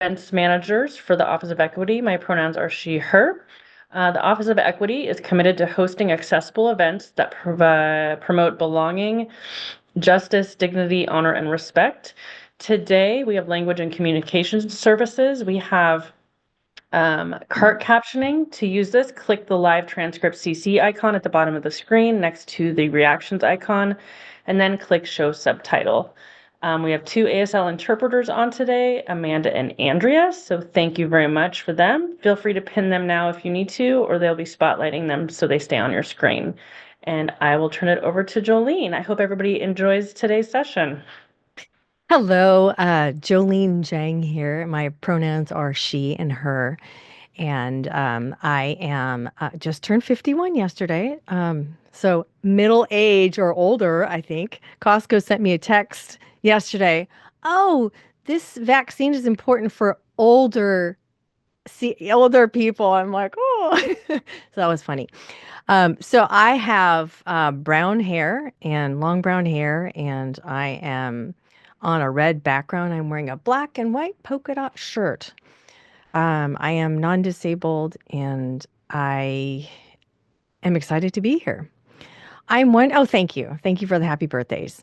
Events managers for the Office of Equity. My pronouns are she, her. The Office of Equity is committed to hosting accessible events that promote belonging, justice, dignity, honor, and respect. Today, we have language and communications services. We have cart captioning. To use this, click the live transcript CC icon at the bottom of the screen next to the reactions icon, and then click show subtitle. We have two ASL interpreters on today, Amanda and Andrea, so thank you very much for them. Feel free to pin them now if you need to, or they'll be spotlighting them so they stay on your screen. And I will turn it over to Jolene. I hope everybody enjoys today's session. Hello, Jolene Jang here. My pronouns are she and her, and I am just turned 51 yesterday. So middle age or older, I think. Costco sent me a text yesterday. Oh, this vaccine is important for older people. I'm like, oh, so that was funny. So I have brown hair and long brown hair, and I am on a red background. I'm wearing a black and white polka dot shirt. I am non-disabled, and I am excited to be here. Oh, thank you. Thank you for the happy birthdays.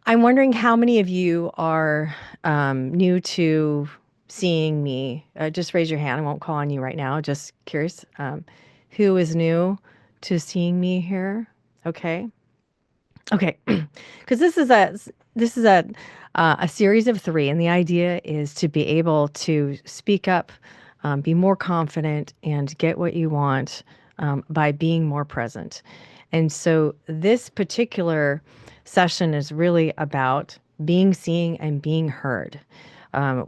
I'm wondering how many of you are new to seeing me. Just raise your hand. I won't call on you right now. Just curious. Who is new to seeing me here? Okay. Okay. Because this is a series of three, and the idea is to be able to speak up, be more confident, and get what you want by being more present. And so this particular session is really about being seen and being heard.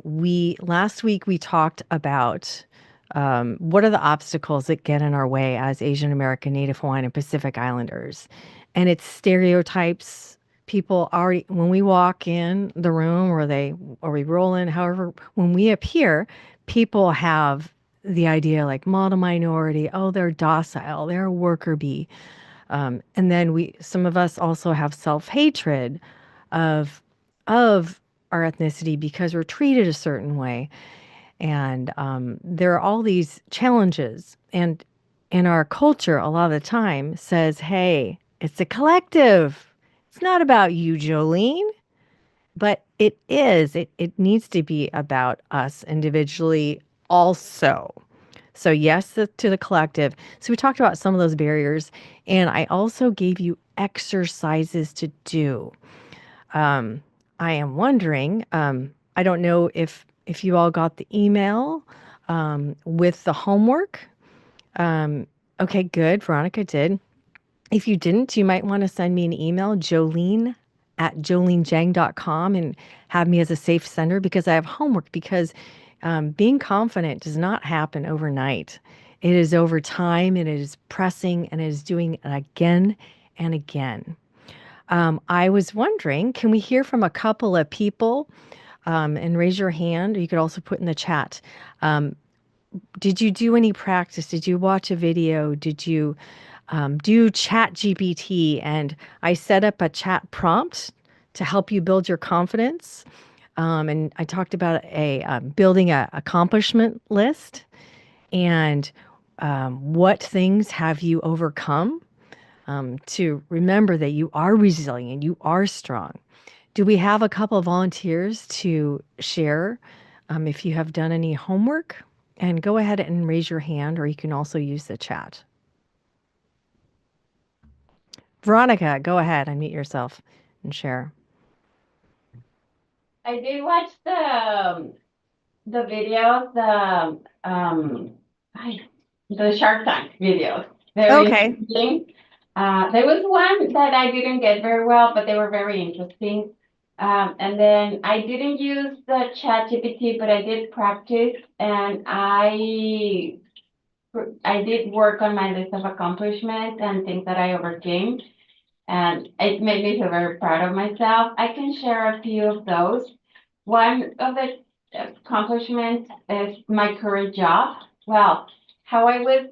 We last week we talked about what are the obstacles that get in our way as Asian American, Native Hawaiian, and Pacific Islanders, and it's stereotypes. People already, when we walk in the room or we roll in, however, when we appear, people have the idea like model minority, oh, they're docile, they're a worker bee. And then some of us also have self-hatred of of our ethnicity because we're treated a certain way. And there are all these challenges. And in our culture, a lot of the time says, hey, it's a collective. It's not about you, Jolene, but it is. It needs to be about us individually also. So, yes, to the collective. So, we talked about some of those barriers, and I also gave you exercises to do. Um, I am wondering, I don't know if you all got the email with the homework. Okay, good. Veronica did. If you didn't, you might want to send me an email, jolenejang.com, and have me as a safe sender because I have homework. Because being confident does not happen overnight. It is over time, and it is pressing, and it is doing it again and again. I was wondering, can we hear from a couple of people and raise your hand? Or you could also put in the chat. Um, did you do any practice? Did you watch a video? Did you do chat GPT? And I set up a chat prompt to help you build your confidence. And I talked about building a accomplishment list and what things have you overcome to remember that you are resilient, you are strong. Do we have a couple of volunteers to share if you have done any homework? And go ahead and raise your hand, or you can also use the chat. Veronica, go ahead, unmute yourself and share. I did watch the videos, the Shark Tank videos. Very Okay. interesting. There was one that I didn't get very well, but they were very interesting. And then I didn't use the chat GPT, but I did practice, and I did work on my list of accomplishments and things that I overcame, and it made me feel very proud of myself. I can share a few of those. One of the accomplishments is my current job. Well, how I was,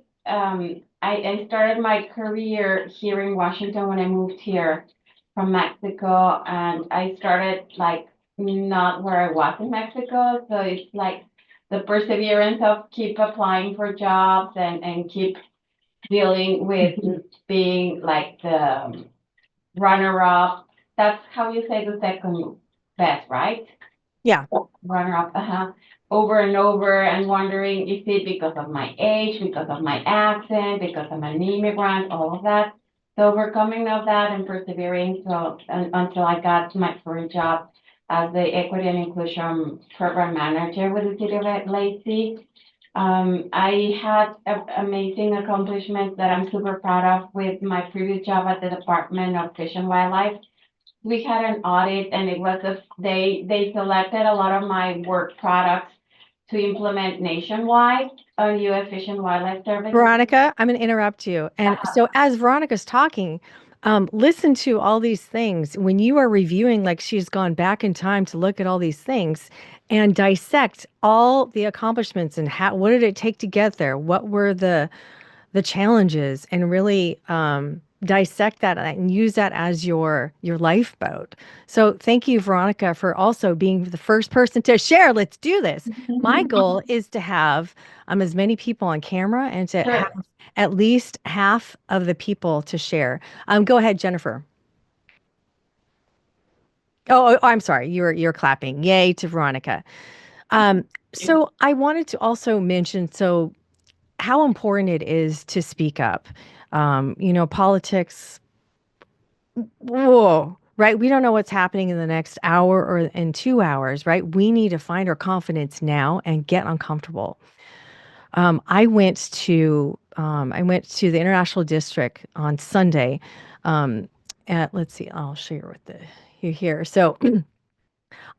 I started my career here in Washington when I moved here from Mexico, and I started like not where I was in Mexico. So it's like the perseverance of keep applying for jobs and keep dealing with being like the runner up. That's how you say the second best, right? Yeah. Runner up, over and over and wondering, is it because of my age, because of my accent, because I'm an immigrant, all of that. So overcoming of that and persevering until I got to my current job as the Equity and Inclusion Program Manager with the City of Lacey. I had amazing accomplishments that I'm super proud of with my previous job at the Department of Fish and Wildlife. We had an audit and it was they selected a lot of my work products to implement nationwide on U.S. Fish and Wildlife Service. Veronica, I'm going to interrupt you. And so as Veronica's talking, listen to all these things. When you are reviewing, like she's gone back in time to look at all these things and dissect all the accomplishments and what did it take to get there? What were the challenges, and really dissect that and use that as your lifeboat. So thank you, Veronica, for also being the first person to share. Let's do this. My goal is to have as many people on camera and to have Sure. at least half of the people to share. Go ahead, Jennifer. Oh, I'm sorry. You're clapping. Yay to Veronica. So I wanted to also mention how important it is to speak up. Politics, whoa, right? We don't know what's happening in the next hour or in 2 hours, right? We need to find our confidence now and get uncomfortable. I went to the International District on Sunday. Let's see, I'll share with you here. So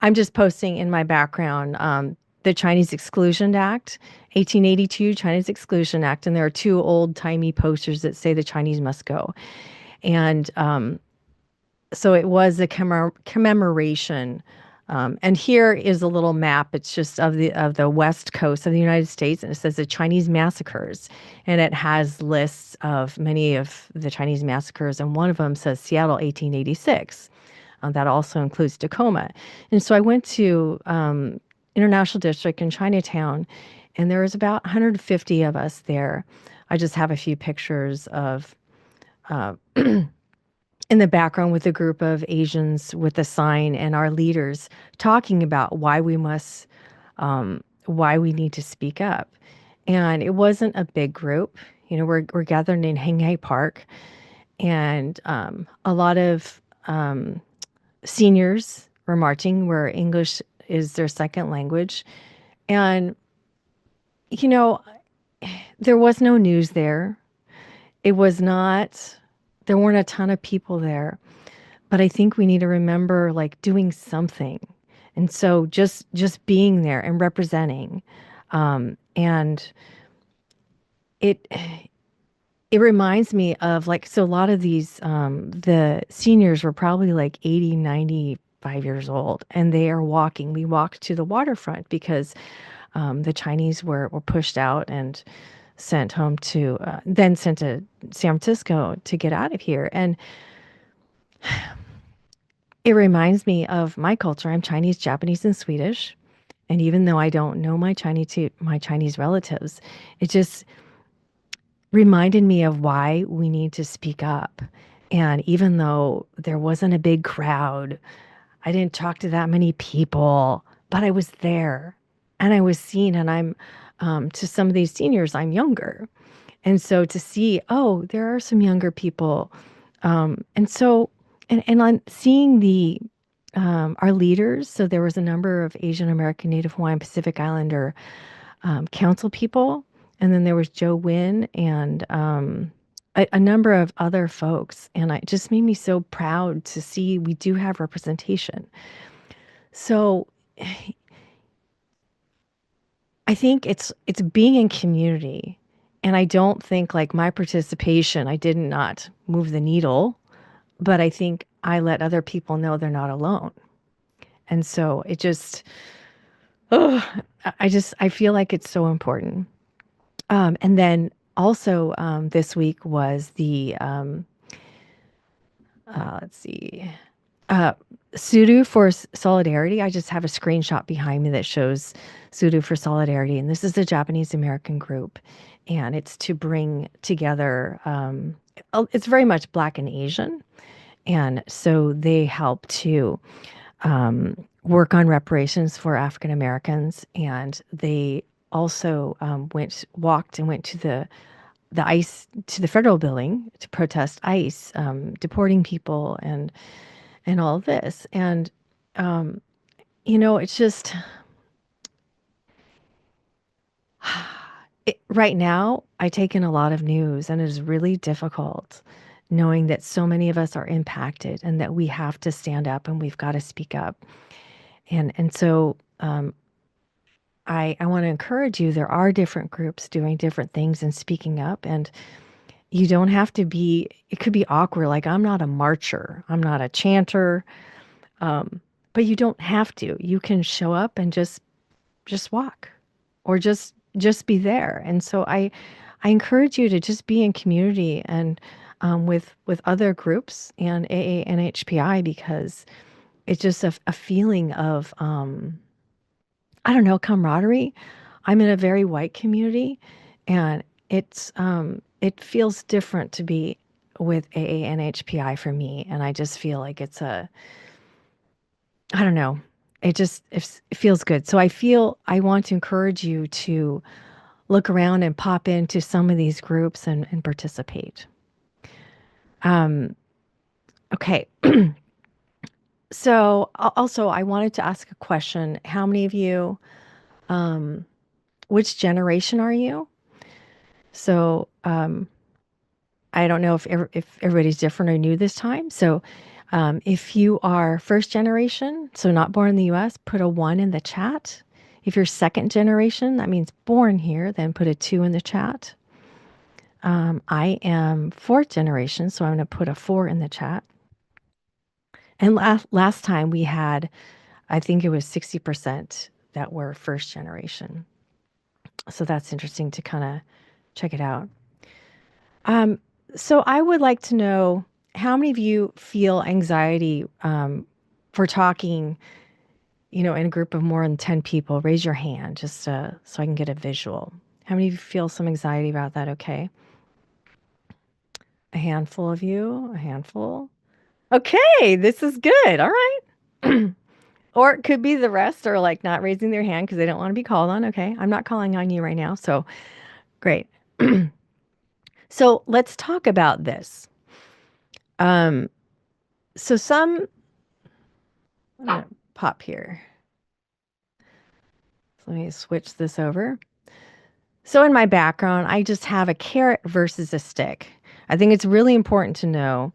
I'm just posting in my background the Chinese Exclusion Act, 1882 Chinese Exclusion Act, and there are two old-timey posters that say the Chinese must go. And so it was a commemoration. And here is a little map. It's just of the west coast of the United States, and it says the Chinese massacres, and it has lists of many of the Chinese massacres, and one of them says Seattle, 1886. That also includes Tacoma. And so I went to International District in Chinatown, and there was about 150 of us there. I just have a few pictures of in the background with a group of Asians with a sign and our leaders talking about why we need to speak up. And it wasn't a big group. We're gathered in Henghai Park, and a lot of seniors were marching where English is their second language. And, you know, there was no news there. It was not, there weren't a ton of people there. But I think we need to remember like doing something. And so just being there and representing. And it reminds me of like, so a lot of these, the seniors were probably like 80, 95 years old, and they are walking. We walked to the waterfront because the Chinese were pushed out and sent home then sent to San Francisco to get out of here. And it reminds me of my culture. I'm Chinese, Japanese, and Swedish. And even though I don't know my Chinese relatives, it just reminded me of why we need to speak up. And even though there wasn't a big crowd, I didn't talk to that many people, but I was there and I was seen. And to some of these seniors, I'm younger. And so to see, oh, there are some younger people. And on seeing our leaders, so there was a number of Asian American, Native Hawaiian, Pacific Islander council people, and then there was Joe Wynn and a number of other folks, and it just made me so proud to see we do have representation. So I think it's being in community, and I don't think like my participation, I did not move the needle, but I think I let other people know they're not alone. And so it just, oh, I feel like it's so important. And then also this week was let's see, Uh, Sudo for Solidarity. I just have a screenshot behind me that shows Sudo for Solidarity, and this is a Japanese American group, and it's to bring together. It's very much Black and Asian, and so they help to work on reparations for African Americans, and they also walked and went to the ICE to the federal building to protest ICE deporting people and all of this. And it's just right now I take in a lot of news, and it is really difficult knowing that so many of us are impacted and that we have to stand up and we've got to speak up. And so I want to encourage you. There are different groups doing different things and speaking up, and you don't have to be. It could be awkward. Like, I'm not a marcher, I'm not a chanter, but you don't have to. You can show up and just walk, or just be there. And so I encourage you to just be in community and with other groups and AA and HPI, because it's just a feeling of I don't know, camaraderie. I'm in a very white community, and it feels different to be with AA and HPI for me. And I just feel like I don't know, it feels good. So I want to encourage you to look around and pop into some of these groups and participate. Okay. So also I wanted to ask a question. How many of you, which generation are you? So I don't know if everybody's different or new this time. So if you are first generation, so not born in the US, put a 1 in the chat. If you're second generation, that means born here, then put a 2 in the chat. I am fourth generation, so I'm going to put a 4 in the chat. And last time we had, I think it was 60% that were first generation. So that's interesting to kind of check it out. So I would like to know, how many of you feel anxiety for talking, in a group of more than 10 people? Raise your hand just so I can get a visual. How many of you feel some anxiety about that? Okay. A handful of you, a handful. Okay, this is good. All right. Or it could be the rest are like not raising their hand because they don't want to be called on. Okay. I'm not calling on you right now. So great. So let's talk about this. So I'm gonna pop here. So let me switch this over. So in my background, I just have a carrot versus a stick. I think it's really important to know,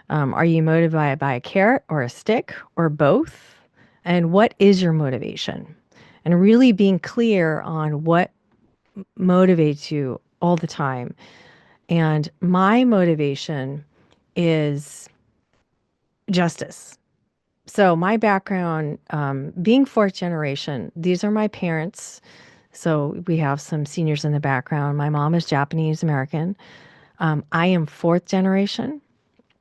are you motivated by a carrot or a stick or both? And what is your motivation? And really being clear on what motivates you all the time. And my motivation is justice. So my background, being fourth generation, these are my parents. So we have some seniors in the background. My mom is Japanese American. I am fourth generation.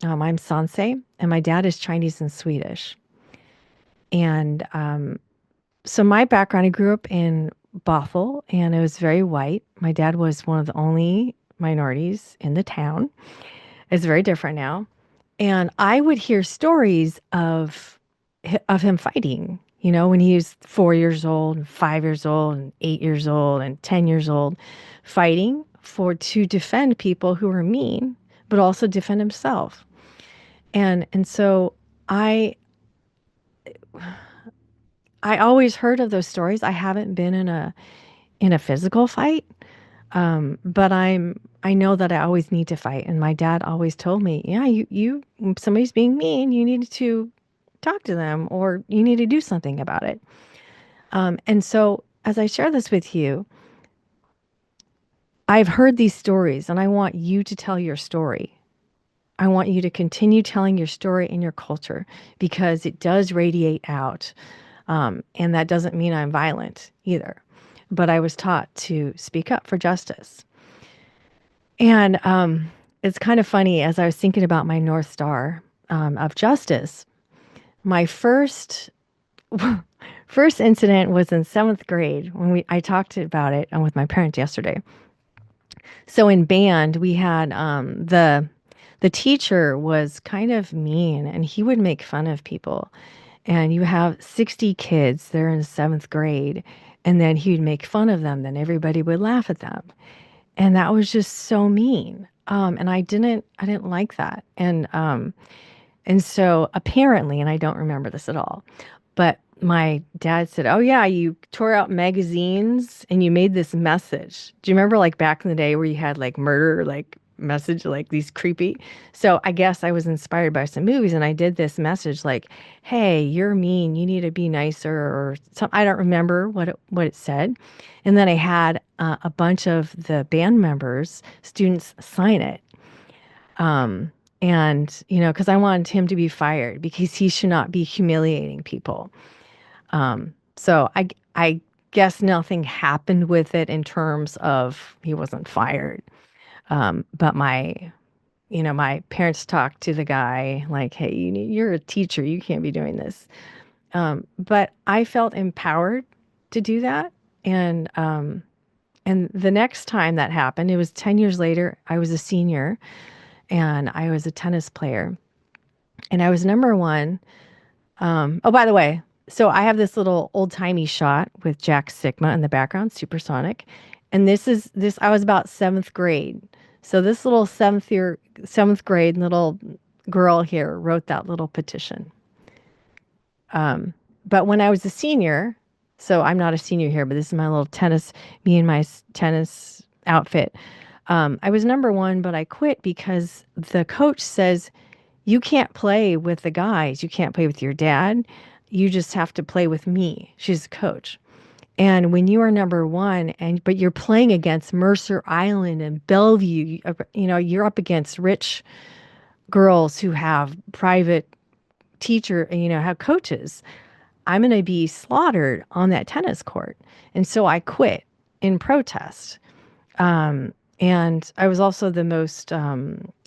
I'm Sansei, and my dad is Chinese and Swedish. And so my background, I grew up in Bothell, and it was very white. My dad was one of the only minorities in the town. It's very different now. And I would hear stories of him fighting, when he was 4 years old, and 5 years old, and 8 years old, and 10 years old, fighting to defend people who were mean, but also defend himself. And so I always heard of those stories. I haven't been in a physical fight, but I know that I always need to fight. And my dad always told me, yeah, you somebody's being mean, you need to talk to them, or you need to do something about it. And so as I share this with you, I've heard these stories, and I want you to tell your story. I want you to continue telling your story in your culture, because it does radiate out. And that doesn't mean I'm violent either, but I was taught to speak up for justice. And it's kind of funny, as I was thinking about my North Star of justice, My first incident was in 7th grade when I talked about it with my parents yesterday. So in band, we had the teacher was kind of mean and he would make fun of people. And you have 60 kids, they're in 7th grade, and then he would make fun of them, then everybody would laugh at them. And that was just so mean. And I didn't like that. And so apparently, and I don't remember this at all, but my dad said, "Oh yeah, you tore out magazines and you made this message." Do you remember like back in the day where you had like murder like message like these creepy? So I guess I was inspired by some movies and I did this message like, "Hey, you're mean. You need to be nicer," or some. I don't remember what it said. And then I had a bunch of the band members, students, sign it. Um, and because I wanted him to be fired because he should not be humiliating people. So I guess nothing happened with it in terms of he wasn't fired. But my parents talked to the guy like, "Hey, you're a teacher. You can't be doing this." But I felt empowered to do that. And the next time that happened, it was 10 years later. I was a senior and I was a tennis player and I was number one. Oh, by the way, so I have this little old timey shot with Jack Sigma in the background, supersonic. And I was about 7th grade. So this little 7th grade little girl here wrote that little petition. But when I was a senior, so I'm not a senior here, but this is my little me and my tennis outfit. I was number one, but I quit because the coach says, you can't play with the guys. You can't play with your dad. You just have to play with me. She's a coach. And when you are number one but you're playing against Mercer Island and Bellevue, you're up against rich girls who have private have coaches. I'm going to be slaughtered on that tennis court. And so I quit in protest. And I was also the most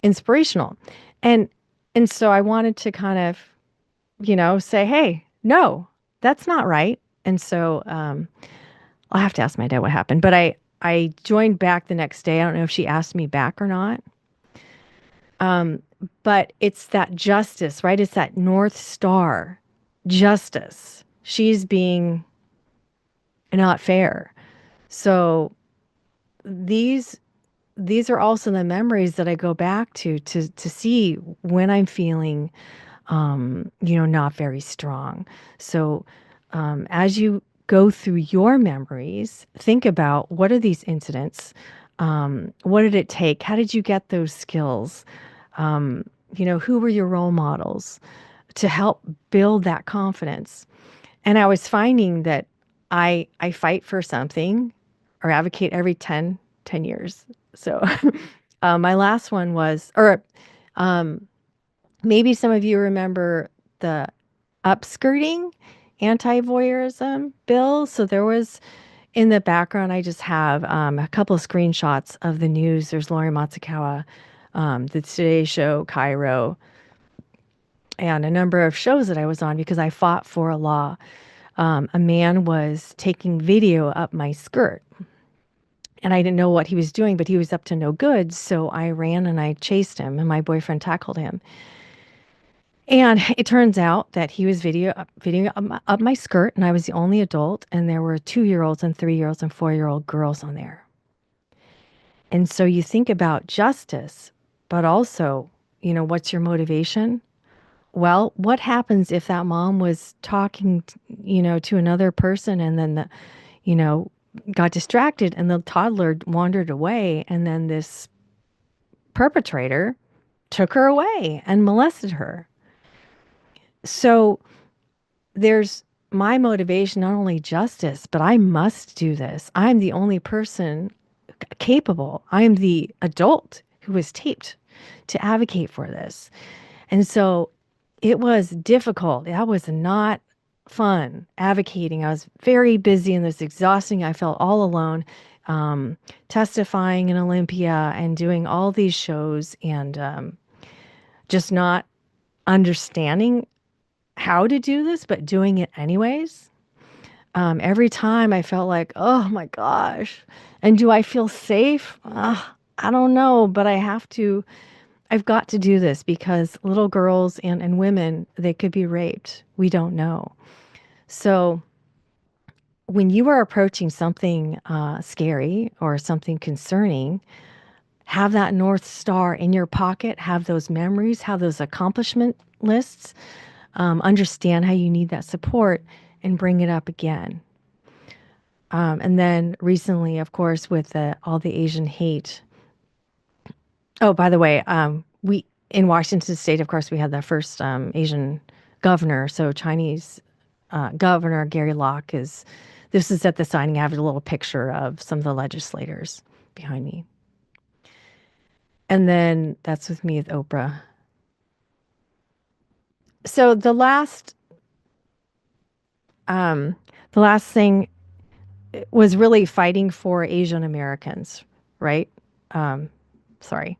inspirational. And and so I wanted to kind of, say, hey, no, that's not right. And so I'll have to ask my dad what happened. But I joined back the next day. I don't know if she asked me back or not. But it's that justice, right? It's that North Star justice. She's being not fair. So these these are also the memories that I go back to see when I'm feeling not very strong. So as you go through your memories, think about what are these incidents? What did it take? How did you get those skills? Who were your role models to help build that confidence? And I was finding that I fight for something or advocate every 10 years. So my last one was, or maybe some of you remember the upskirting anti-voyeurism bill. So there was in the background, I just have a couple of screenshots of the news. There's Lori Matsukawa, the Today Show, Cairo, and a number of shows that I was on because I fought for a law. A man was taking video up my skirt. And I didn't know what he was doing, but he was up to no good. So I ran and I chased him, and my boyfriend tackled him. And it turns out that he was videoing up my skirt, and I was the only adult, and there were 2-year-olds and 3-year-olds and 4-year-old girls on there. And so you think about justice, but also, what's your motivation? Well, what happens if that mom was talking, to another person and then got distracted and the toddler wandered away and then this perpetrator took her away and molested her? So there's my motivation, not only justice, but I must do this. I'm the only person capable. I am the adult who was taped to advocate for this. And so it was difficult. That was not fun advocating. I was very busy and it was exhausting. I felt all alone, testifying in Olympia and doing all these shows and just not understanding how to do this, but doing it anyways. Every time I felt like, oh my gosh. And do I feel safe? I don't know, but I've got to do this because little girls and women, they could be raped. We don't know. So when you are approaching something scary or something concerning, have that North Star in your pocket, have those memories, have those accomplishment lists, understand how you need that support, and bring it up again. And then recently, of course, with all the Asian hate. Oh, by the way, we in Washington State, of course, we had the first Asian governor. So Chinese Governor Gary Locke is. This is at the signing. I have a little picture of some of the legislators behind me. And then that's with me with Oprah. So the last thing was really fighting for Asian Americans, right? Sorry.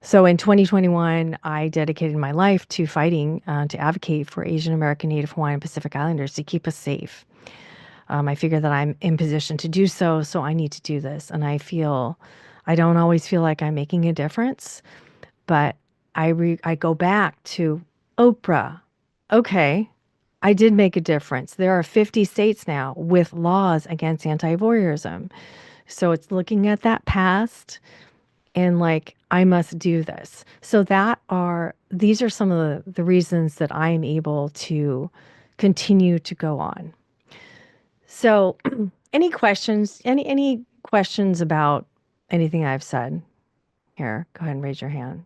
So in 2021, I dedicated my life to fighting to advocate for Asian American, Native Hawaiian, Pacific Islanders to keep us safe. I figure that I'm in position to do so, so I need to do this. And I don't always feel like I'm making a difference, but I go back to Oprah. Okay, I did make a difference. There are 50 states now with laws against anti-voyeurism. So it's looking at that past and like, I must do this. So these are some of the reasons that I am able to continue to go on. So any questions, any questions about anything I've said? Here, go ahead and raise your hand.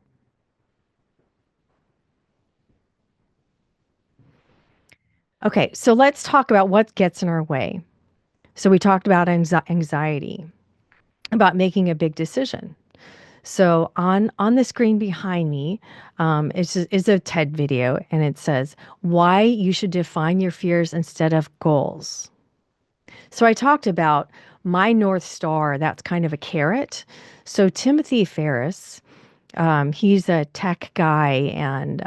Okay, so let's talk about what gets in our way. So we talked about anxiety, about making a big decision. So on the screen behind me is a TED video, and it says why you should define your fears instead of goals. So I talked about my North Star. That's kind of a carrot. So Timothy Ferriss, he's a tech guy and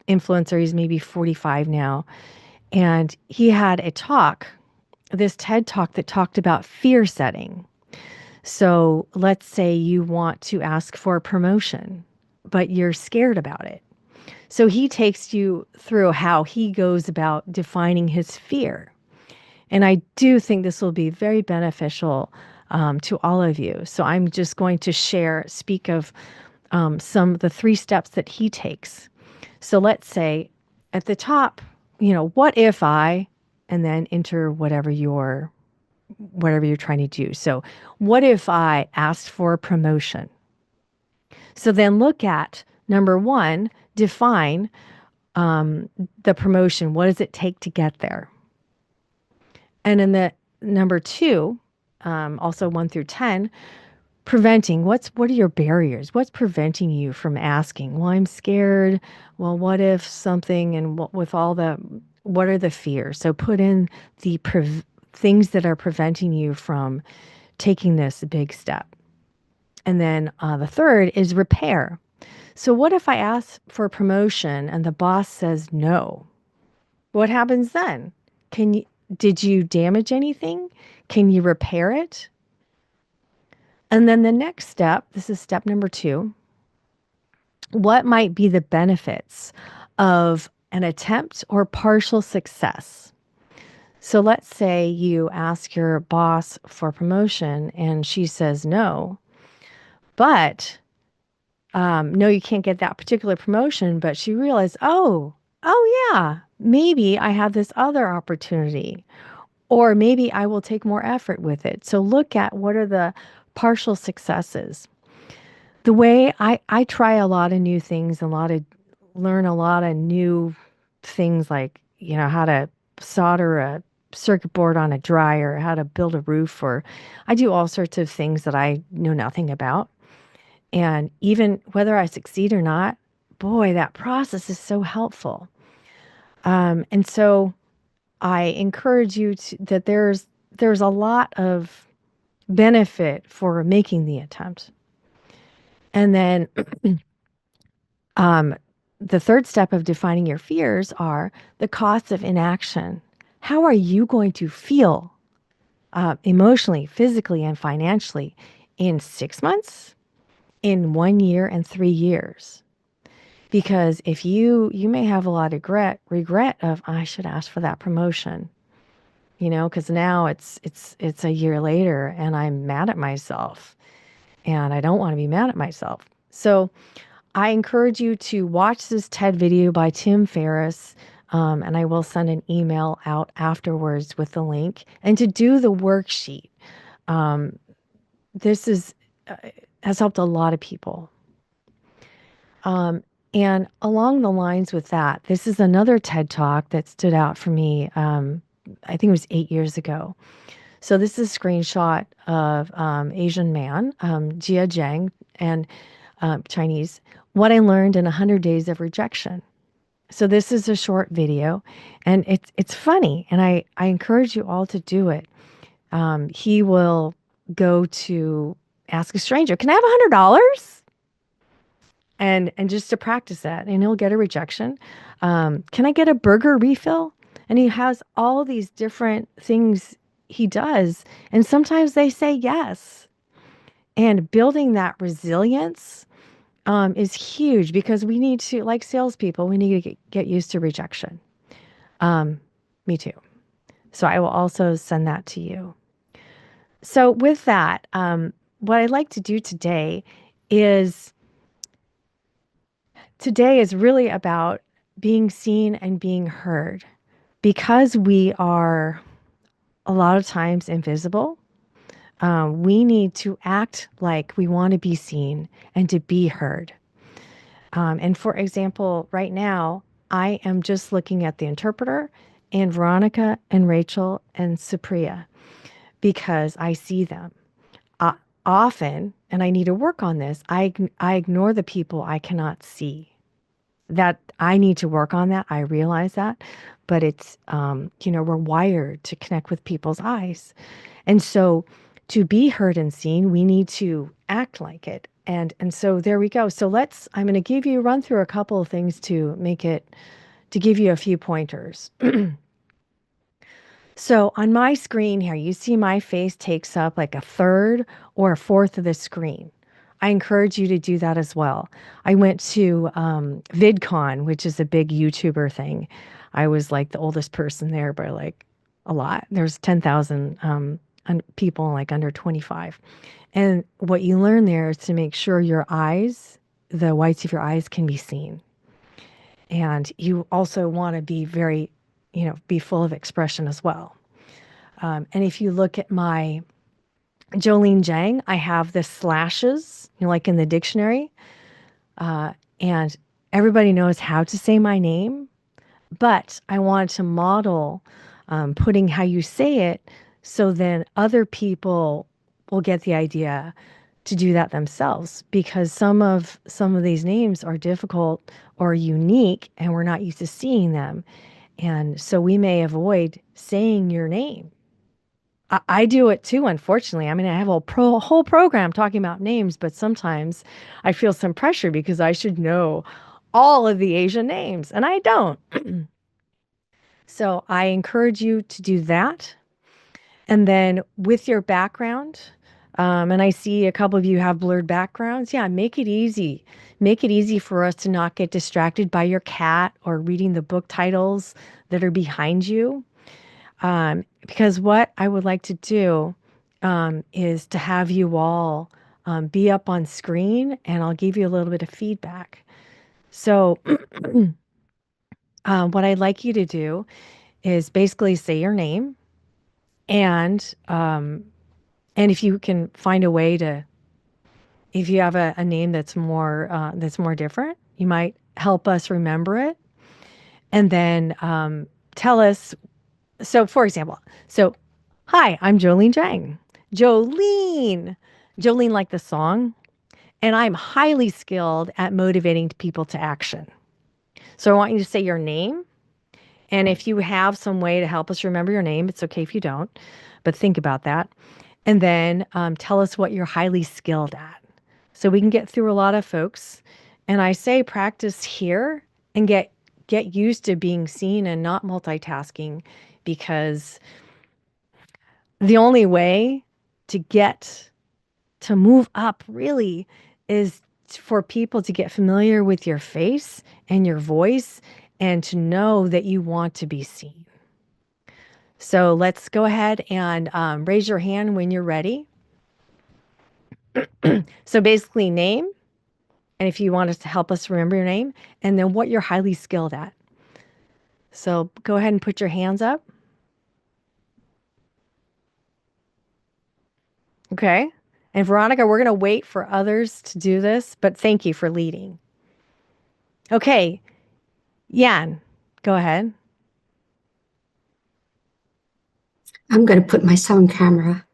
influencer. He's maybe 45 now, and he had this TED talk that talked about fear setting. So let's say you want to ask for a promotion, but you're scared about it. So he takes you through how he goes about defining his fear. And I do think this will be very beneficial to all of you. So I'm just going to speak of some of the 3 steps that he takes. So let's say at the top, what if and then enter whatever you're trying to do. So what if I asked for a promotion? So then look at number 1, define the promotion. What does it take to get there? And in the number 2, also 1 through 10, preventing. What are your barriers? What's preventing you from asking? Well, I'm scared. Well, what if something, and what are the fears? So put in the things that are preventing you from taking this big step. And then the third is repair. So what if I ask for a promotion and the boss says no? What happens then? Did you damage anything? Can you repair it? And then the next step, this is step number 2. What might be the benefits of an attempt or partial success? So let's say you ask your boss for promotion and she says no, but no, you can't get that particular promotion, but she realized, oh yeah, maybe I have this other opportunity, or maybe I will take more effort with it. So look at what are the partial successes. The way I try a lot of new things, learn a lot of new things, like, how to solder a circuit board on a dryer, how to build a roof, or I do all sorts of things that I know nothing about. And even whether I succeed or not, boy, that process is so helpful. And so I encourage you that there's a lot of benefit for making the attempt. And then the third step of defining your fears are the costs of inaction. How are you going to feel emotionally, physically, and financially in 6 months, in 1 year, and 3 years? Because if you may have a lot of regret of I should ask for that promotion, because now it's a year later and I'm mad at myself and I don't want to be mad at myself. So I encourage you to watch this TED video by Tim Ferriss, and I will send an email out afterwards with the link, and to do the worksheet. This has helped a lot of people. And along the lines with that, this is another TED Talk that stood out for me. I think it was 8 years ago. So this is a screenshot of Asian man, Jang, and Chinese. What I learned in 100 days of rejection. So this is a short video, and it's funny, and I encourage you all to do it. He will go to ask a stranger, "Can I have $100?" And just to practice that, and he'll get a rejection. Can I get a burger refill? And he has all these different things he does, and sometimes they say yes. And building that resilience is huge, because we need to, like salespeople, we need to get used to rejection. Me too. So I will also send that to you. So with that, what I'd like to do is today is really about being seen and being heard, because we are a lot of times invisible. We need to act like we want to be seen and to be heard. And for example, right now, I am just looking at the interpreter and Veronica and Rachel and Supriya, because I see them often, and I need to work on this. I ignore the people I cannot see. That I need to work on that. I realize that, but it's we're wired to connect with people's eyes, and so to be heard and seen, we need to act like it. And so there we go. So I'm going to give you run through a couple of things to give you a few pointers. So on my screen here, you see my face takes up like a third or a fourth of the screen. I encourage you to do that as well. I went to VidCon, which is a big YouTuber thing. I was like the oldest person there by like a lot. There's 10,000 people like under 25. And what you learn there is to make sure your eyes, the whites of your eyes, can be seen. And you also want to be very, be full of expression as well. And if you look at my Jolene Jang, I have the slashes, like in the dictionary. And everybody knows how to say my name, but I wanted to model putting how you say it, so then other people will get the idea to do that themselves, because some of these names are difficult or unique and we're not used to seeing them. And so we may avoid saying your name. I do it too, unfortunately. I mean, I have a whole program talking about names, but sometimes I feel some pressure because I should know all of the Asian names, and I don't. So I encourage you to do that. And then with your background, and I see a couple of you have blurred backgrounds. Yeah, make it easy. Make it easy for us to not get distracted by your cat or reading the book titles that are behind you. Because what I would like to do is to have you all be up on screen, and I'll give you a little bit of feedback. So what I'd like you to do is basically say your name, and if you can find a way to, if you have a name that's more different, you might help us remember it, and then tell us. So, for example, hi, I'm Jolene Jang. Jolene, like the song, and I'm highly skilled at motivating people to action. So I want you to say your name. And if you have some way to help us remember your name, it's okay if you don't, but think about that. And then tell us what you're highly skilled at, so we can get through a lot of folks. And I say practice here and get used to being seen and not multitasking, because the only way to get to move up really is for people to get familiar with your face and your voice and to know that you want to be seen. So let's go ahead and raise your hand when you're ready. So basically, name, and if you want us to help us remember your name, and then what you're highly skilled at. So go ahead and put your hands up. Okay. And Veronica, we're going to wait for others to do this, but thank you for leading. Okay. Yan, go ahead. I'm going to put myself on camera.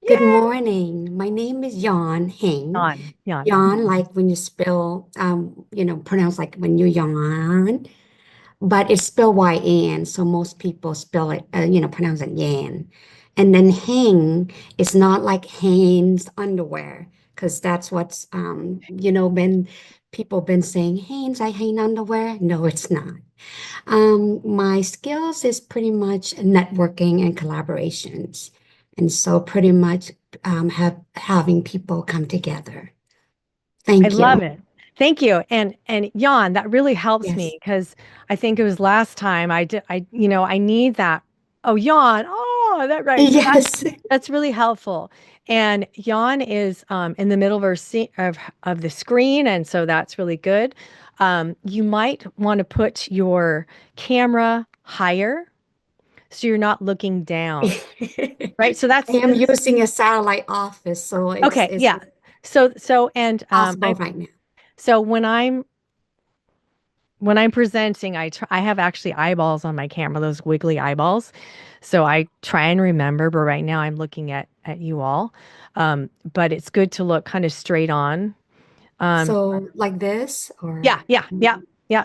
Good Yay! morning. My name is Jan Heng. Yan. Jan, like when you spell, pronounce like when you yawn, but it's spelled Y-N, so most people spell it, pronounce it Yan. And then Heng is not like Hanes underwear, because that's what's, been people been saying, Hanes, I hang underwear. No, it's not. My skills is pretty much networking and collaborations. And so pretty much having people come together. I Thank love you. it. Thank you. And Jan, that really helps Yes. me because I think it was last time I need that. Oh, Jan. Oh, that right. So Yes. that's really helpful. And Jan is in the middle of of the screen, and so that's really good. You might want to put your camera higher so you're not looking down. Right. So I am using a satellite office, so it's okay. it's Yeah. So and possible right now. so when I'm presenting, I have actually eyeballs on my camera, those wiggly eyeballs. So I try and remember, but right now I'm looking at you all. But it's good to look kind of straight on. So like this or Yeah,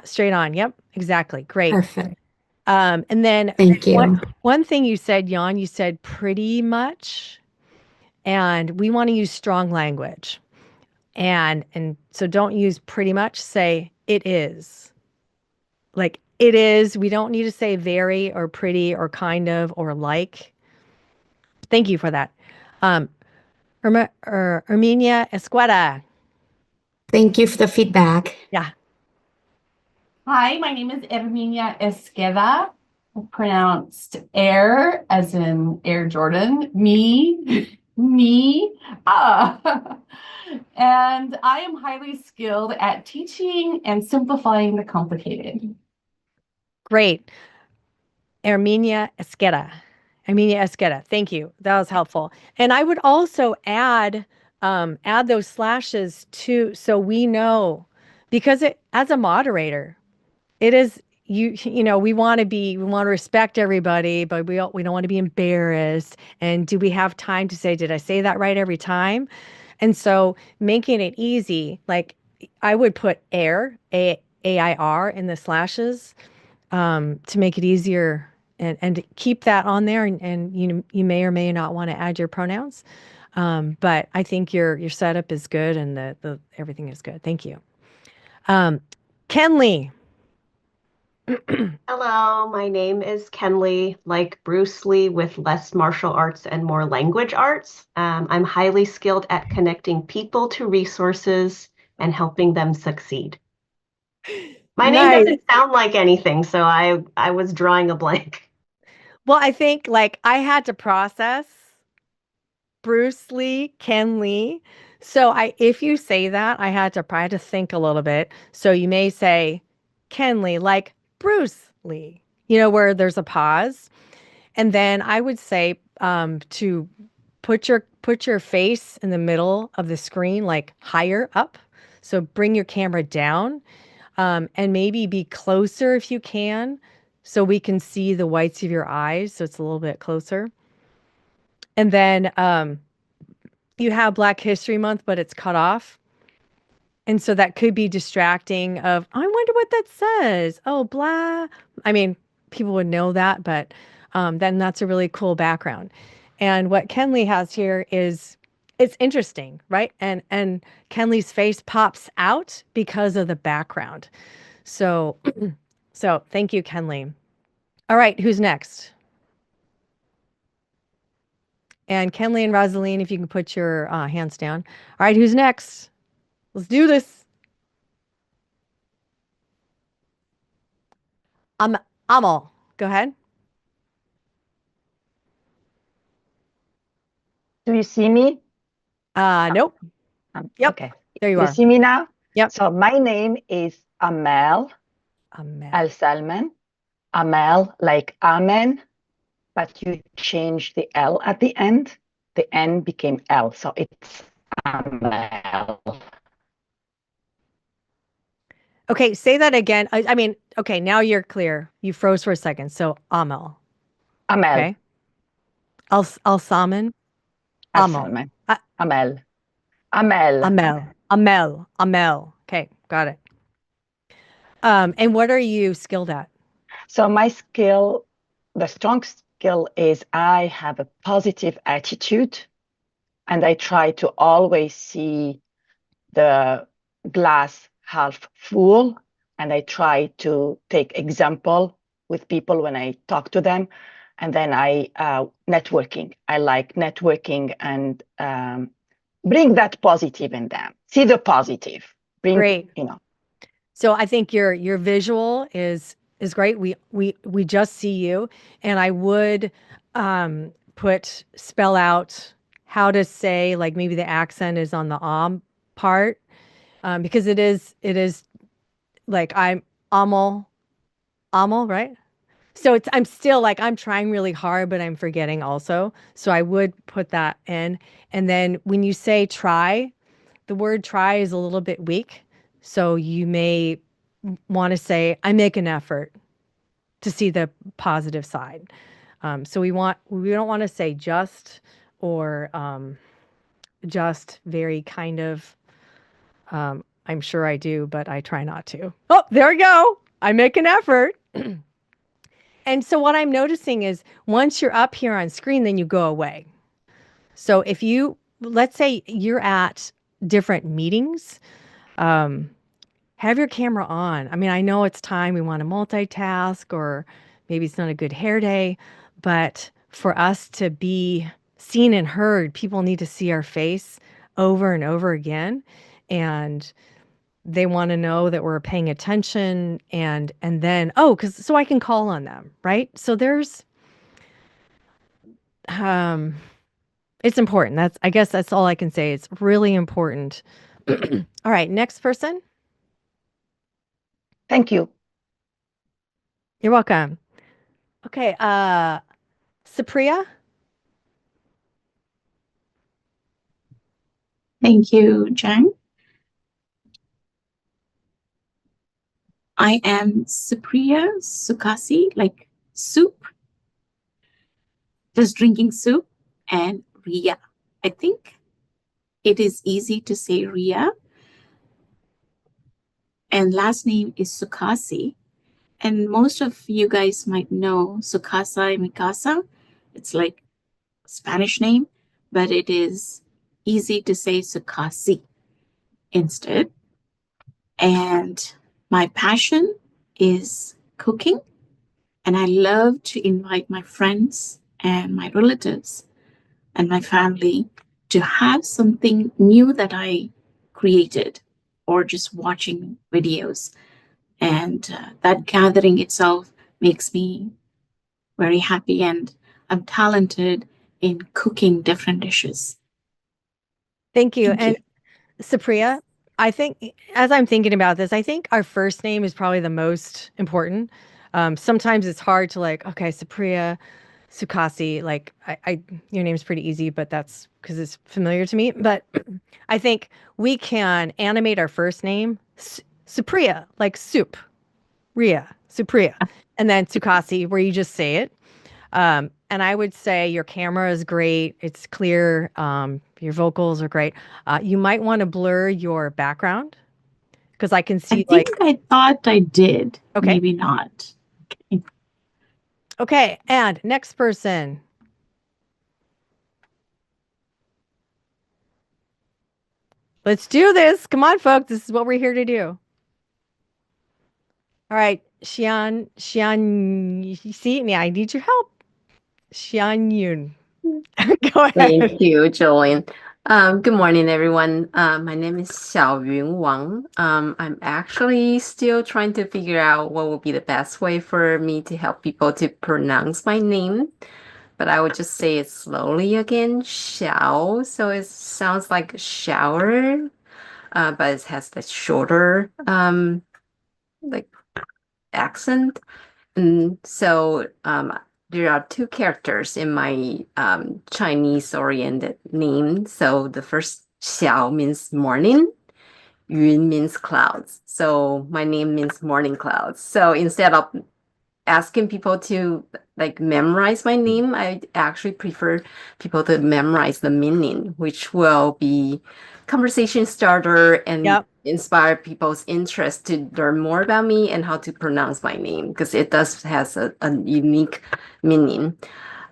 straight on. Yep, exactly. Great. perfect. And then Thank one you. one thing you said, Jan, you said pretty much, and we want to use strong language. And so don't use pretty much, say it is. Like it is. We don't need to say very or pretty or kind of or like. Thank you for that. Um, Erminia Escueta. Thank you for the feedback. Yeah. Hi, my name is Herminia Esqueda, pronounced Air as in Air Jordan, me, and I am highly skilled at teaching and simplifying the complicated. Great. Erminia Esqueda. Erminia Esqueda. Thank you. That was helpful. And I would also add those slashes too, so we know, because it, as a moderator, it is we want to respect everybody, but we don't want to be embarrassed. And do we have time to say, did I say that right every time? And so making it easy, like I would put AIR in the slashes, to make it easier, and to keep that on there. And you may or may not want to add your pronouns. But I think your setup is good and the everything is good. Thank you. Kenley. Hello, my name is Kenley, like Bruce Lee with less martial arts and more language arts. I'm highly skilled at connecting people to resources and helping them succeed. My name Nice. doesn't sound like anything, so I was drawing a blank. Well, I think like I had to process Bruce Lee, Ken Lee. So if you say that, I had to think a little bit. So you may say Ken Lee like Bruce Lee, where there's a pause. And then I would say to put your face in the middle of the screen, like higher up. So bring your camera down, and maybe be closer if you can, so we can see the whites of your eyes. So it's a little bit closer. And then you have Black History Month, but it's cut off. And so that could be distracting of, I wonder what that says. Oh, blah. I mean, people would know that, but then that's a really cool background. And what Kenley has here is, it's interesting, right? And Kenley's face pops out because of the background. So, so thank you, Kenley. All right, who's next? And Kenley and Rosaline, if you can put your hands down. All right, who's next? Let's do this. Amal, go ahead. Do you see me? Nope. Yep. Okay. There you You are. see me now? Yep. So my name is Amel Amel. Al Salman. Amel, like Amen, but you change the L at the end. The N became L, so it's Amel. Okay, say that again. I mean, okay, now you're clear. You froze for a second. So Amel. Amel. Okay. Al Salman. Al Amel. Salman. Amel. Amel. Amel. Okay, got it. And what are you skilled at? So my skill, the strong skill is I have a positive attitude, and I try to always see the glass half full, and I try to take example with people when I talk to them. And then I networking. I like networking and bring that positive in them. See the positive. Bring, Great. you know. So I think your visual is great. We just see you, and I would spell out how to say, like, maybe the accent is on the part, because it is like I'm Amal, right? So I'm still like I'm trying really hard, but I'm forgetting also. So I would put that in, and then when you say try, the word try is a little bit weak, so you may want to say, I make an effort to see the positive side. So we don't want to say just, or just very kind of. I'm sure I do, but I try not to. Oh, there we go. I make an effort. And so what I'm noticing is once you're up here on screen, then you go away. So if let's say you're at different meetings, have your camera on. I mean, I know it's time we want to multitask, or maybe it's not a good hair day, but for us to be seen and heard, people need to see our face over and over again. And they want to know that we're paying attention, and then, so I can call on them, right? So there's it's important. I guess that's all I can say. It's really important. All right, next person. Thank you. You're welcome. Okay, Supriya. Thank you, Jang. I am Supriya Sukasi, like soup, just drinking soup, and Ria. I think it is easy to say Ria. And last name is Sukasi. And most of you guys might know Sukasa y Mikasa. It's like a Spanish name, but it is easy to say Sukasi instead. And my passion is cooking. And I love to invite my friends and my relatives and my family to have something new that I created, or just watching videos. And that gathering itself makes me very happy. And I'm talented in cooking different dishes. Thank you. Thank And you. Supriya, I think as I'm thinking about this, I think our first name is probably the most important. Sometimes it's hard to, like, okay, Supriya Sukasi, like your name's pretty easy, but that's because it's familiar to me. But I think we can animate our first name, Supriya, like soup, Ria, Supriya, and then Sukasi, where you just say it. And I would say your camera is great. It's clear. Your vocals are great. You might want to blur your background, because I can see, I think I thought I did. Okay. Maybe not. Okay. Okay, and next person. Let's do this. Come on, folks. This is what we're here to do. All right, Xian, you see, yeah, I need your help. Xian Yun. Go ahead. Thank you, Jolene. Good morning, everyone. My name is Xiaoyun Wang. I'm actually still trying to figure out what would be the best way for me to help people to pronounce my name, but I would just say it slowly again, Xiao. So it sounds like shower, but it has the shorter like accent. And so there are two characters in my Chinese-oriented name. So the first Xiao means morning, Yun means clouds. So my name means morning clouds. So instead of asking people to like memorize my name, I actually prefer people to memorize the meaning, which will be conversation starter and Yep. inspire people's interest to learn more about me and how to pronounce my name because it does has a unique meaning.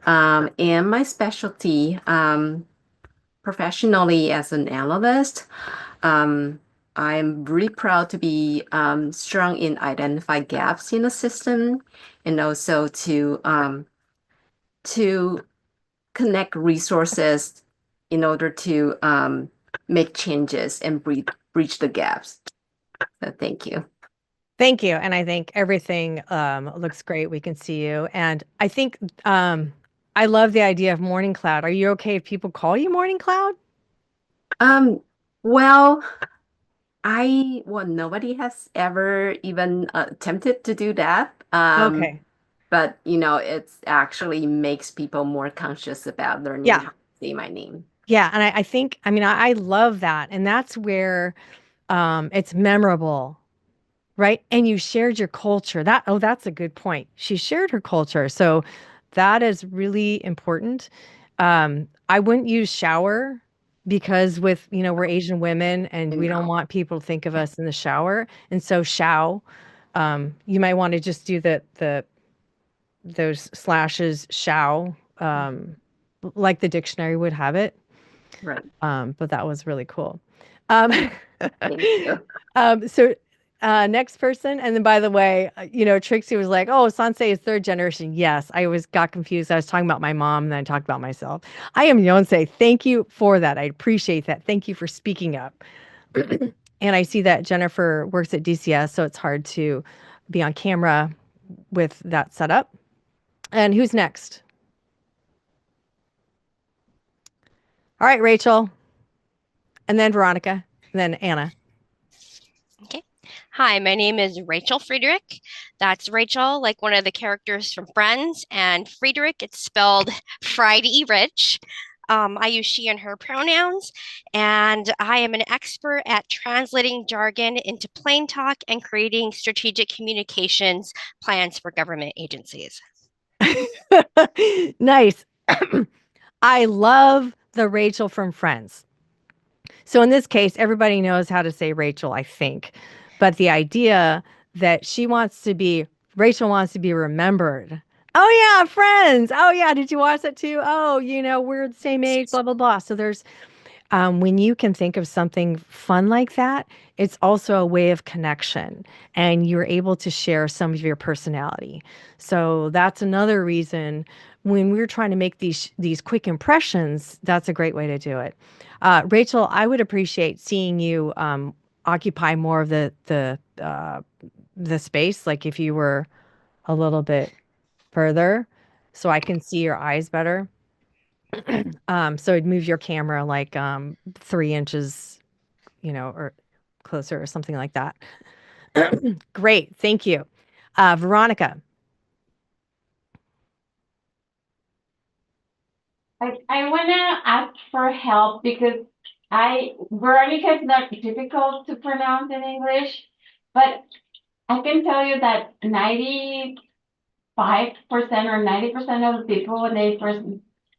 And my specialty professionally as an analyst, um, I'm really proud to be strong in identify gaps in the system and also to connect resources in order to make changes and breach the gaps. So thank you. Thank you. And I think everything looks great. We can see you. And I think I love the idea of Morning Cloud. Are you okay if people call you Morning Cloud? Well, nobody has ever even attempted to do that. Okay. But it's actually makes people more conscious about learning Yeah. how to say my name. Yeah. And I think, I mean, I love that. And that's where it's memorable, right? And you shared your culture. That's a good point. She shared her culture. So that is really important. I wouldn't use shower because we're Asian women and we don't want people to think of us in the shower. And so shao, you might want to just do those slashes shao, like the dictionary would have it. Right. But that was really cool. Thank you. So next person, and then by the way, Trixie was like, "Oh, Sansei is third generation." Yes, I got confused. I was talking about my mom, and then I talked about myself. I am Yonsei. Thank you for that. I appreciate that. Thank you for speaking up. And I see that Jennifer works at DCS, so it's hard to be on camera with that setup. And who's next? All right, Rachel, and then Veronica, and then Anna. Okay. Hi, my name is Rachel Friedrich. That's Rachel, like one of the characters from Friends, and Friedrich, it's spelled Friday Rich. I use she and her pronouns, and I am an expert at translating jargon into plain talk and creating strategic communications plans for government agencies. Nice. I love the Rachel from Friends. So in this case, everybody knows how to say Rachel, I think. But the idea that Rachel wants to be remembered. Oh yeah, Friends. Oh yeah, did you watch that too? Oh, we're the same age, blah, blah, blah. So there's when you can think of something fun like that, it's also a way of connection and you're able to share some of your personality. So that's another reason when we're trying to make these quick impressions, that's a great way to do it. Rachel, I would appreciate seeing you occupy more of the space, like if you were a little bit further so I can see your eyes better. So I'd move your camera like 3 inches, or closer or something like that. Great, thank you. Veronica. I wanna ask for help because Veronica is not difficult to pronounce in English, but I can tell you that 95% or 90% of the people when they first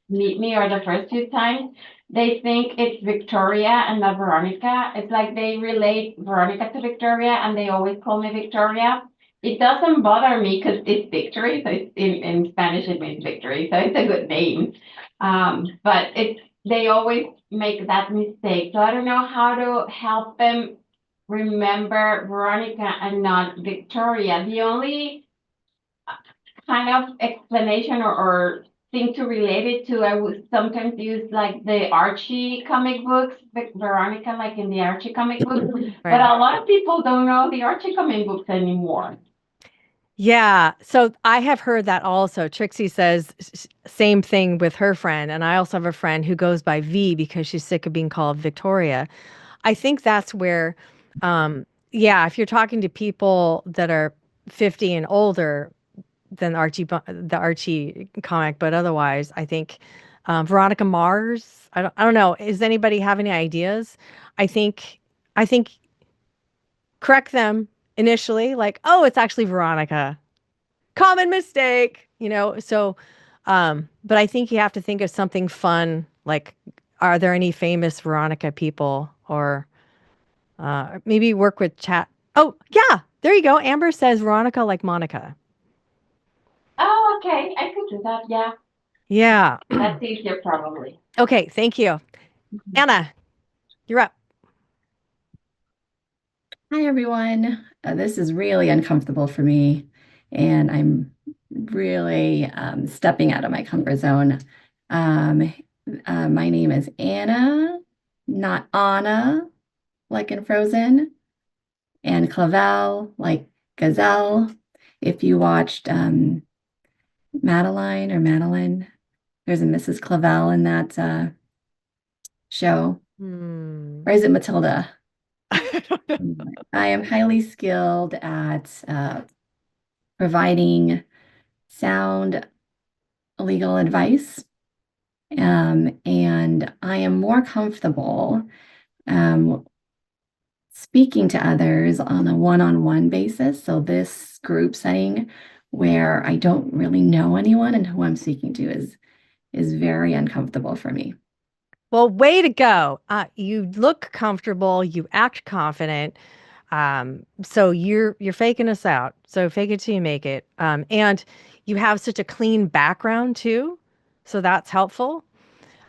meet me or the first two times, they think it's Victoria and not Veronica. It's like they relate Veronica to Victoria and they always call me Victoria. It doesn't bother me because it's victory. So it's in Spanish it means victory. So it's a good name. But they always make that mistake. So I don't know how to help them remember Veronica and not Victoria. The only kind of explanation or thing to relate it to, I would sometimes use like the Archie comic books, Veronica, like in the Archie comic books. But Right. a lot of people don't know the Archie comic books anymore. Yeah. So I have heard that also. Trixie says same thing with her friend. And I also have a friend who goes by V because she's sick of being called Victoria. I think that's where, yeah, if you're talking to people that are 50 and older than the Archie comic, but otherwise, I think Veronica Mars. I don't know. Does anybody have any ideas? I think, I think correct them initially, like, oh, it's actually Veronica. Common mistake, So, but I think you have to think of something fun, like, are there any famous Veronica people, or maybe work with chat. Oh, yeah, there you go. Amber says Veronica like Monica. Oh, okay. I could do that. Yeah. Yeah. That's easier, probably. Okay, thank you. Anna, you're up. Hi, everyone. This is really uncomfortable for me, and I'm really stepping out of my comfort zone. My name is Anna, not Anna, like in Frozen, and Clavel, like Gazelle. If you watched Madeline, there's a Mrs. Clavel in that show. Or is it Matilda? I am highly skilled at providing sound legal advice, and I am more comfortable speaking to others on a one-on-one basis. So this group setting where I don't really know anyone and who I'm speaking to is very uncomfortable for me. Well, way to go. You look comfortable, you act confident. So you're faking us out. So fake it till you make it. And you have such a clean background too. So that's helpful.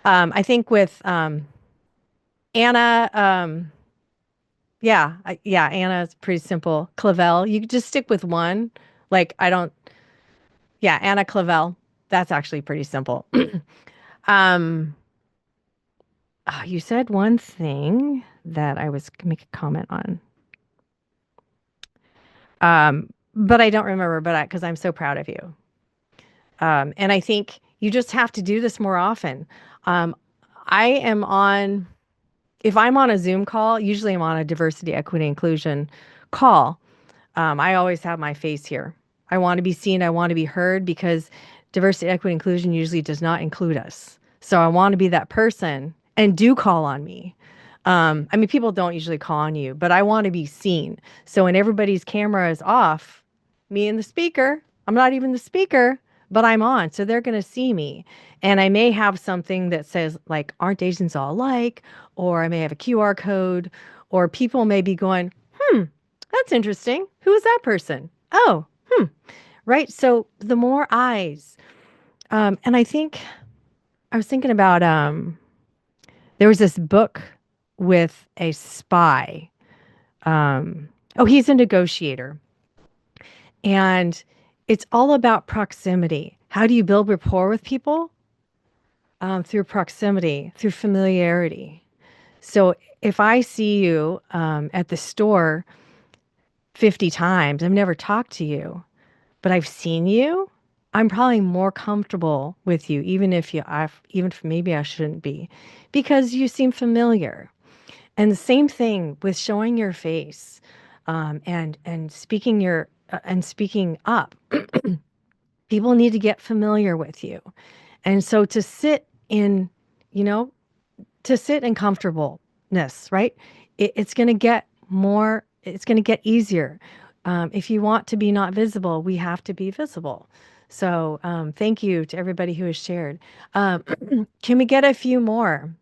I think with Anna, yeah, Anna is pretty simple. Clavel, you could just stick with one. Like yeah, Anna Clavel. That's actually pretty simple. um, you said one thing that I was gonna make a comment on. But I don't remember, because I'm so proud of you. And I think you just have to do this more often. Um, I am on, if I'm on a Zoom call, usually I'm on a diversity, equity, inclusion call. I always have my face here. I want to be seen. I want to be heard, because diversity, equity, inclusion usually does not include us. So I want to be that person, and do call on me. I mean, people don't usually call on you, but I want to be seen. So when everybody's camera is off, me and the speaker, I'm not even the speaker, but I'm on. So they're going to see me. And I may have something that says, like, aren't Asians all alike? Or I may have a QR code, or people may be going, that's interesting. Who is that person? Oh, right. So the more eyes, and I think I was thinking about, there was this book with a spy. Oh, he's a negotiator. And it's all about proximity. How do you build rapport with people? Through proximity, through familiarity. So if I see you at the store 50 times, I've never talked to you, but I've seen you, I'm probably more comfortable with you, even if maybe I shouldn't be, because you seem familiar. And the same thing with showing your face, and speaking up. People need to get familiar with you. And so you know, to sit in comfortableness, right? It's going to get it's going to get easier. If you want to be not visible, we have to be visible. So thank you to everybody who has shared. Can we get a few more?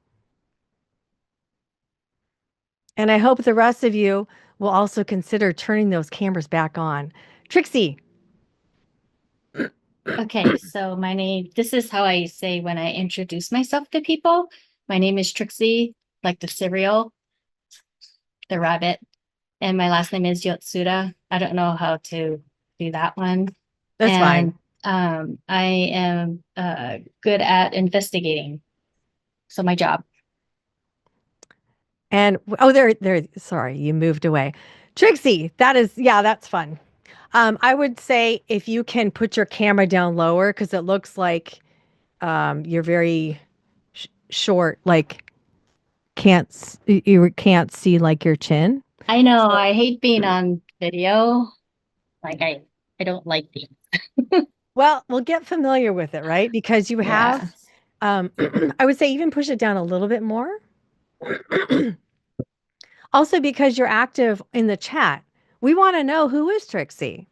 And I hope the rest of you will also consider turning those cameras back on. Trixie. Okay, so this is how I say when I introduce myself to people. My name is Trixie, like the cereal, the rabbit. and my last name is Yotsuda. I don't know how to do that one. That's fine. I am good at investigating. So my job. And sorry, you moved away. Trixie, that's fun. I would say if you can put your camera down lower because it looks like you're very short, like you can't see like your chin. I know, I hate being on video. Like I don't like being. Well, we'll get familiar with it, right? Because you have, I would say even push it down a little bit more. Also, because you're active in the chat, we want to know who is Trixie.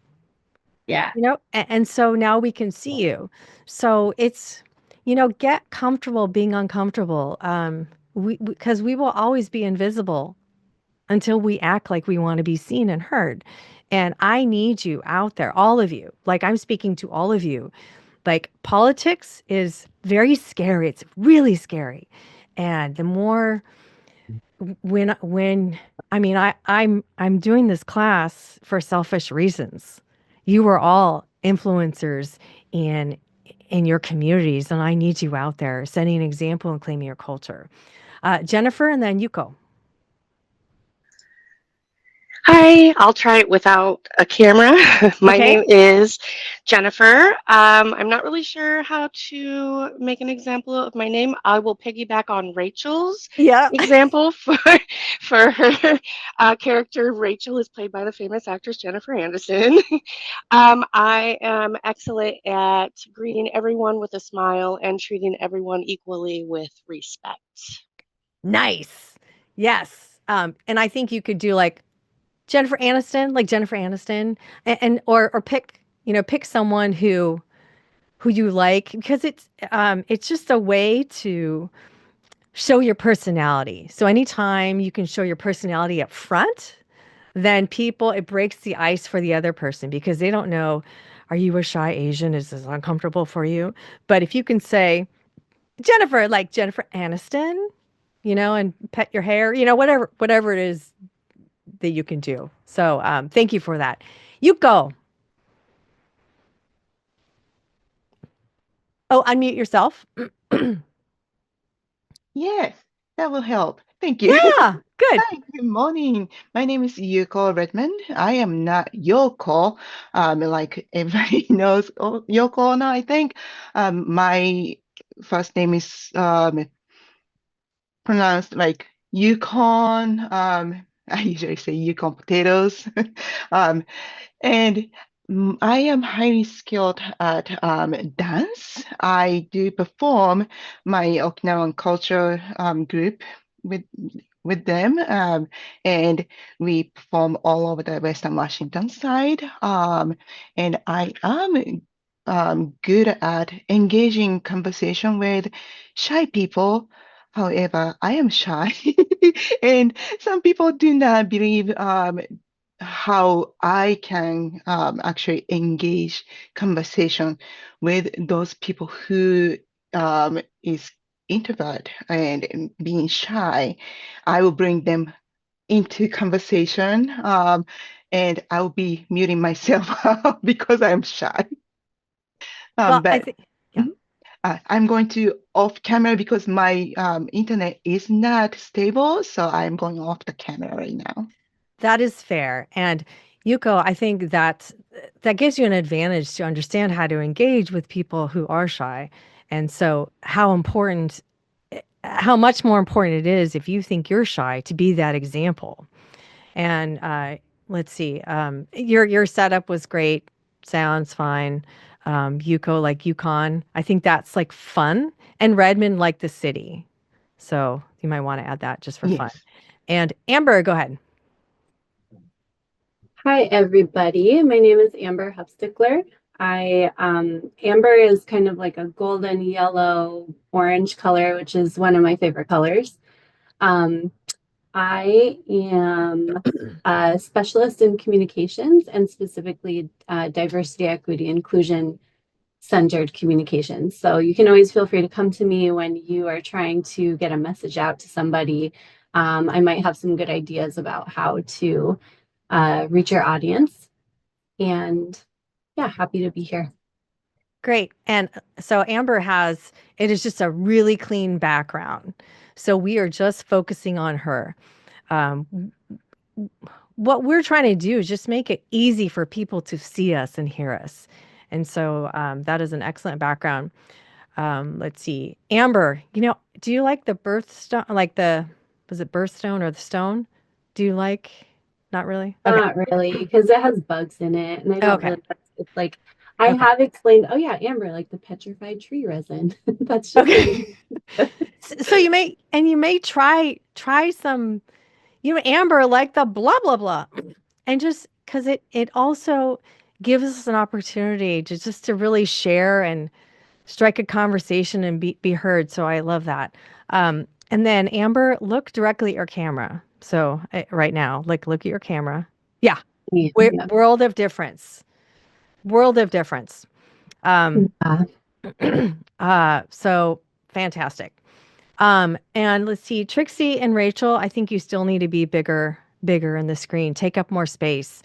Yeah. And so now we can see you. So it's, get comfortable being uncomfortable. Because we will always be invisible until we act like we want to be seen and heard. And I need you out there, all of you. Like I'm speaking to all of you. Like politics is very scary. It's really scary. And the more when I mean I'm doing this class for selfish reasons. You are all influencers in your communities, and I need you out there setting an example and claiming your culture. Jennifer, and then Yuko. Hi, I'll try it without a camera. My name is Jennifer. I'm not really sure how to make an example of my name. I will piggyback on Rachel's example for her character. Rachel is played by the famous actress Jennifer Aniston. I am excellent at greeting everyone with a smile and treating everyone equally with respect. Nice. Yes. And I think you could do like Jennifer Aniston, or pick someone who you like because it's just a way to show your personality. So anytime you can show your personality up front, then it breaks the ice for the other person because they don't know, are you a shy Asian? Is this uncomfortable for you? But if you can say Jennifer, like Jennifer Aniston, and pet your hair, whatever it is that you can do. So thank you for that. Yuko. Oh, unmute yourself. Yes, that will help. Thank you. Yeah, good. Hi, good morning. My name is Yuko Redmond. I am not Yoko, like everybody knows Yoko Ono, I think. My first name is pronounced like Yukon. I usually say Yukon potatoes. Um, and I am highly skilled at dance. I do perform my Okinawan culture group with them, and we perform all over the Western Washington side. And I am good at engaging conversation with shy people. However, I am shy, and some people do not believe how I can actually engage conversation with those people who is introvert and being shy. I will bring them into conversation, and I will be muting myself because I'm shy. I'm going to off camera because my internet is not stable, so I'm going off the camera right now. That is fair. And Yuko, I think that gives you an advantage to understand how to engage with people who are shy. And so how much more important it is if you think you're shy to be that example. And let's see, your setup was great. Sounds fine. Yuko, like Yukon. I think that's like fun. And Redmond, like the city. So you might want to add that just for fun. And Amber, go ahead. Hi, everybody. My name is Amber Hufstickler. Amber is kind of like a golden yellow orange color, which is one of my favorite colors. I am a specialist in communications and specifically diversity, equity, inclusion centered communications. So you can always feel free to come to me when you are trying to get a message out to somebody. I might have some good ideas about how to reach your audience. And yeah, happy to be here. Great. And so Amber it is just a really clean background. So we are just focusing on her. What we're trying to do is just make it easy for people to see us and hear us. And so that is an excellent background. Let's see. Amber, do you like the birthstone, was it birthstone or the stone? Do you like, not really? Okay. Not really, because it has bugs in it, and I don't Okay. really, it's like, I have explained, oh yeah, Amber, like the petrified tree resin. That's just Okay. So you may try some, Amber, like the blah, blah, blah. And just because it also gives us an opportunity to really share and strike a conversation and be heard. So I love that. And then Amber, look directly at your camera. So right now, look at your camera. Yeah. Yeah. World of difference. World of difference. So fantastic. And let's see, Trixie and Rachel, I think you still need to be bigger in the screen, take up more space.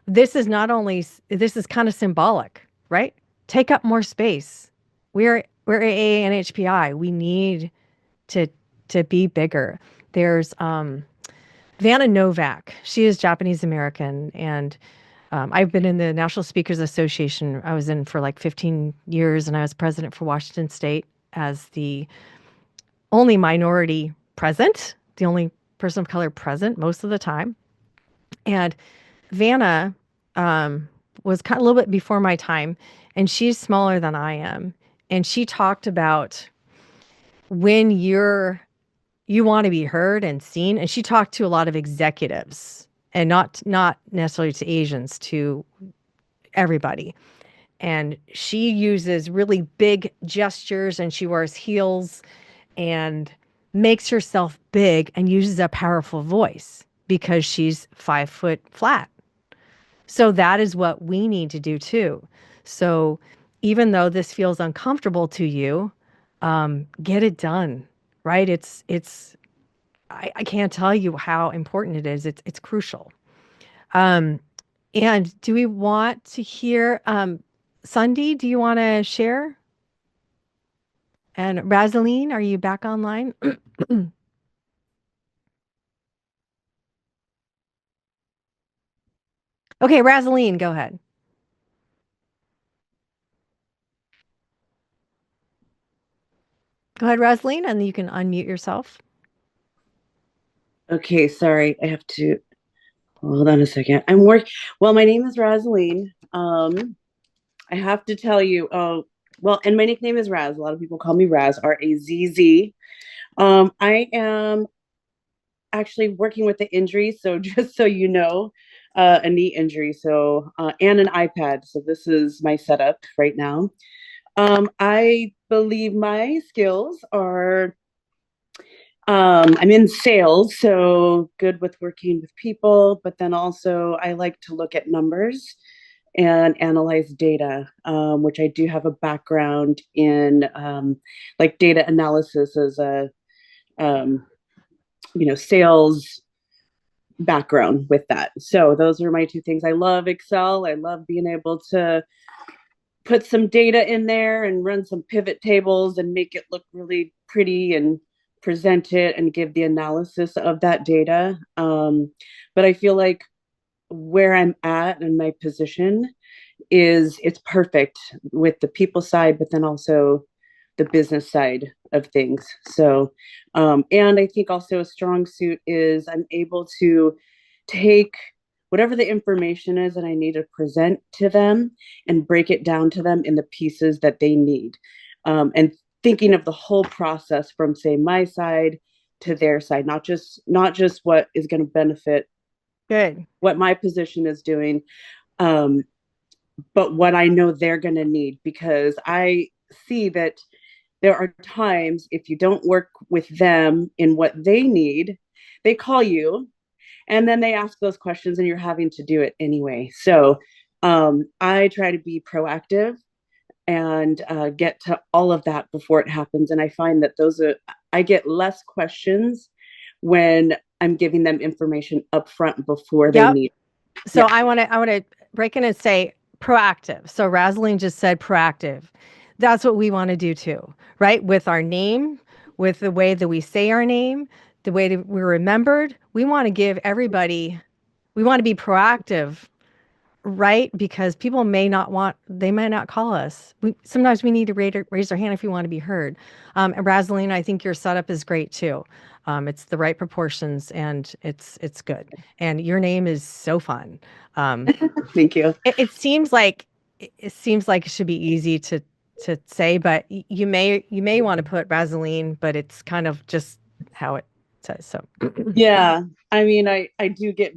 This is kind of symbolic, right? Take up more space. We're AA and HPI. We need to be bigger. There's Vanna Novak. She is Japanese American, and I've been in the National Speakers Association. I was in for like 15 years, and I was president for Washington State as the only minority present, the only person of color present most of the time. And Vanna was kind of a little bit before my time, and she's smaller than I am. And she talked about when you want to be heard and seen. And she talked to a lot of executives, and not necessarily to Asians, to everybody. And she uses really big gestures, and she wears heels and makes herself big and uses a powerful voice because she's 5 foot flat. So that is what we need to do too. So even though this feels uncomfortable to you, get it done, right? I can't tell you how important it is. It's crucial. And do we want to hear, Sundi, do you want to share? And Razeline, are you back online? Okay, Razeline, go ahead. Go ahead, Razeline, and you can unmute yourself. Okay, sorry. I have to hold on a second. Well, my name is Razeline. I have to tell you, and my nickname is Raz. A lot of people call me Raz, R-A-Z-Z. I am actually working with the injury, so just so you know, a knee injury, and an iPad. So this is my setup right now. I believe my skills are, I'm in sales, so good with working with people, but then also I like to look at numbers and analyze data, which I do have a background in, like data analysis as a, sales background with that. So those are my two things. I love Excel. I love being able to put some data in there and run some pivot tables and make it look really pretty and present it and give the analysis of that data. But I feel like where I'm at in my position it's perfect with the people side, but then also the business side of things. So, and I think also a strong suit is I'm able to take whatever the information is that I need to present to them and break it down to them in the pieces that they need. And thinking of the whole process from, say, my side to their side, not just what is going to benefit what my position is doing, but what I know they're going to need, because I see that there are times if you don't work with them in what they need, they call you and then they ask those questions and you're having to do it anyway. So I try to be proactive and get to all of that before it happens. And I find that I get less questions when I'm giving them information up front before they need. So Yeah. I want to break in and say proactive. So Razeline just said proactive. That's what we want to do too, right? With our name, with the way that we say our name, the way that we're remembered. We want to give everybody, we want to be proactive, right? Because people may not call us. Sometimes we need to raise our hand if we want to be heard. And Razeline, I think your setup is great too. It's the right proportions and it's good. And your name is so fun. Thank you. It seems like it should be easy to say, but you may want to put Razeline, but it's kind of just how it says. So yeah, I mean, I do get